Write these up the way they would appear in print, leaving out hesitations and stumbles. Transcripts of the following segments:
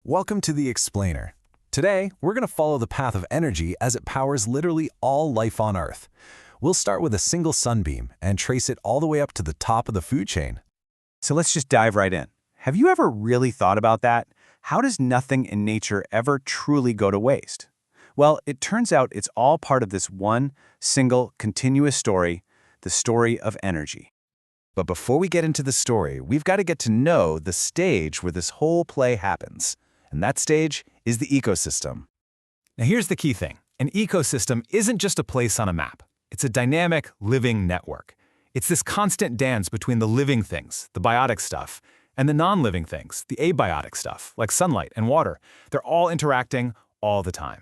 Welcome to The Explainer. Today, we're going to follow the path of energy as it powers literally all life on Earth. We'll start with a single sunbeam and trace it all the way up to the top of the food chain. So let's just dive right in. Have you ever really thought about that? How does nothing in nature ever truly go to waste? Well, it turns out it's all part of this one, single, continuous story, the story of energy. But before we get into the story, we've got to get to know the stage where this whole play happens. And that stage is the ecosystem. Now here's the key thing. An ecosystem isn't just a place on a map. It's a dynamic, living network. It's this constant dance between the living things, the biotic stuff, and the non-living things, the abiotic stuff, like sunlight and water. They're all interacting all the time.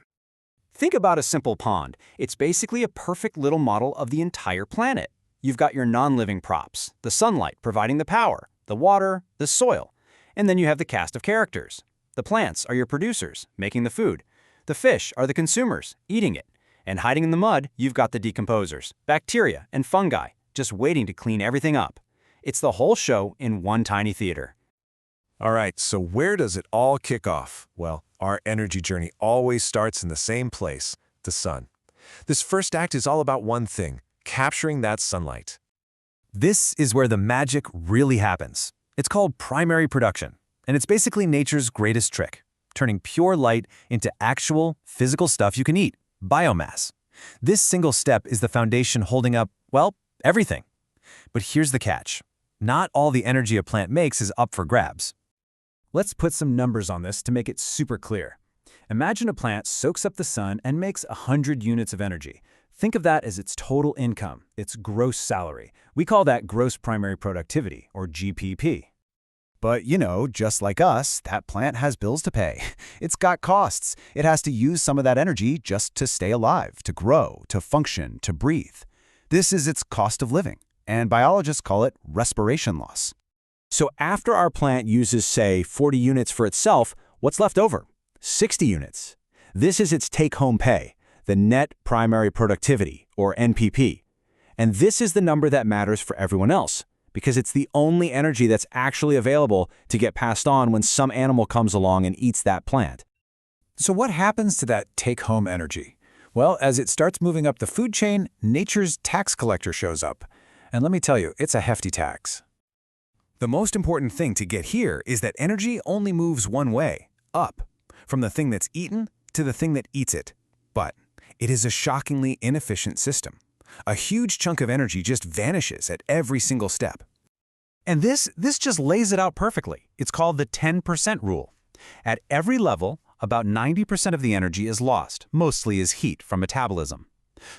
Think about a simple pond. It's basically a perfect little model of the entire planet. You've got your non-living props, the sunlight providing the power, the water, the soil, and then you have the cast of characters. The plants are your producers, making the food. The fish are the consumers, eating it. And hiding in the mud, you've got the decomposers, bacteria and fungi, just waiting to clean everything up. It's the whole show in one tiny theater. All right, so where does it all kick off? Well, our energy journey always starts in the same place, the sun. This first act is all about one thing, capturing that sunlight. This is where the magic really happens. It's called primary production, and it's basically nature's greatest trick, turning pure light into actual, physical stuff you can eat, biomass. This single step is the foundation holding up, well, everything. But here's the catch. Not all the energy a plant makes is up for grabs. Let's put some numbers on this to make it super clear. Imagine a plant soaks up the sun and makes 100 units of energy. Think of that as its total income, its gross salary. We call that gross primary productivity, or GPP. But, just like us, that plant has bills to pay. It's got costs. It has to use some of that energy just to stay alive, to grow, to function, to breathe. This is its cost of living, and biologists call it respiration loss. So after our plant uses, say, 40 units for itself, what's left over? 60 units. This is its take-home pay, the net primary productivity, or NPP. And this is the number that matters for everyone else, because it's the only energy that's actually available to get passed on when some animal comes along and eats that plant. So what happens to that take-home energy? Well, as it starts moving up the food chain, nature's tax collector shows up. And let me tell you, it's a hefty tax. The most important thing to get here is that energy only moves one way, up, from the thing that's eaten to the thing that eats it. But it is a shockingly inefficient system. A huge chunk of energy just vanishes at every single step. And this just lays it out perfectly. It's called the 10% rule. At every level, about 90% of the energy is lost, mostly as heat from metabolism.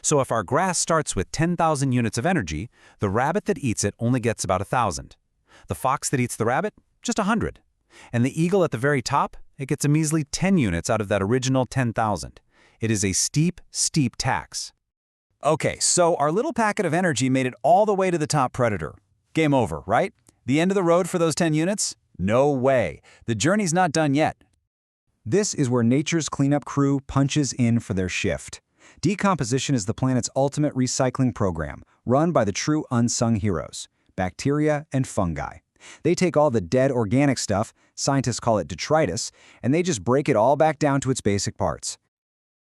So if our grass starts with 10,000 units of energy, the rabbit that eats it only gets about 1,000. The fox that eats the rabbit, just 100. And the eagle at the very top, it gets a measly 10 units out of that original 10,000. It is a steep, steep tax. Okay, so our little packet of energy made it all the way to the top predator. Game over, right? The end of the road for those 10 units? No way. The journey's not done yet. This is where nature's cleanup crew punches in for their shift. Decomposition is the planet's ultimate recycling program, run by the true unsung heroes, bacteria and fungi. They take all the dead organic stuff, scientists call it detritus, and they just break it all back down to its basic parts.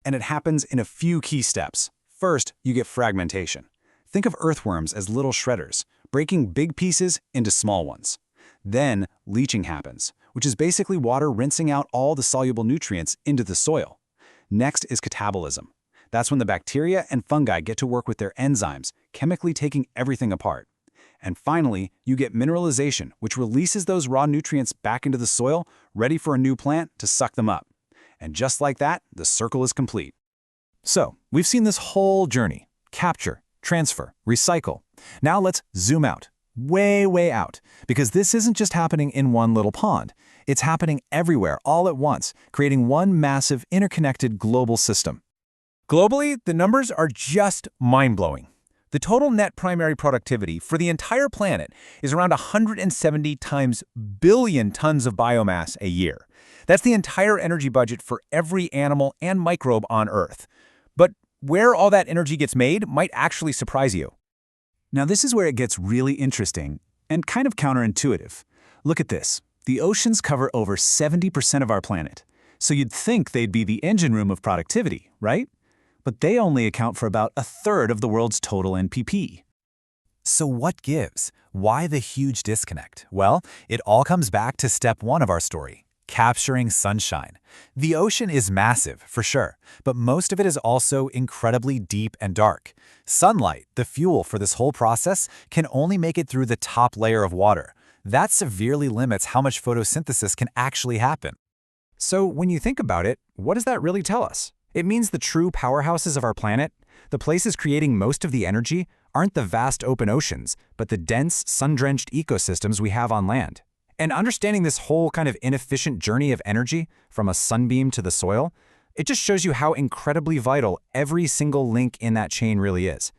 And it happens in a few key steps. First, you get fragmentation. Think of earthworms as little shredders, breaking big pieces into small ones. Then, leaching happens, which is basically water rinsing out all the soluble nutrients into the soil. Next is catabolism. That's when the bacteria and fungi get to work with their enzymes, chemically taking everything apart. And finally, you get mineralization, which releases those raw nutrients back into the soil, ready for a new plant to suck them up. And just like that, the circle is complete. So, we've seen this whole journey. Capture, transfer, recycle. Now let's zoom out. Way, way out. Because this isn't just happening in one little pond. It's happening everywhere, all at once, creating one massive, interconnected global system. Globally, the numbers are just mind-blowing. The total net primary productivity for the entire planet is around 170 times billion tons of biomass a year. That's the entire energy budget for every animal and microbe on Earth. But where all that energy gets made might actually surprise you. Now this is where it gets really interesting and kind of counterintuitive. Look at this. The oceans cover over 70% of our planet, so you'd think they'd be the engine room of productivity, right? But they only account for about a third of the world's total NPP. So what gives? Why the huge disconnect? Well, it all comes back to step one of our story, capturing sunshine. The ocean is massive, for sure, but most of it is also incredibly deep and dark. Sunlight, the fuel for this whole process, can only make it through the top layer of water. That severely limits how much photosynthesis can actually happen. So when you think about it, what does that really tell us? It means the true powerhouses of our planet, the places creating most of the energy, aren't the vast open oceans, but the dense, sun-drenched ecosystems we have on land. And understanding this whole kind of inefficient journey of energy, from a sunbeam to the soil, it just shows you how incredibly vital every single link in that chain really is.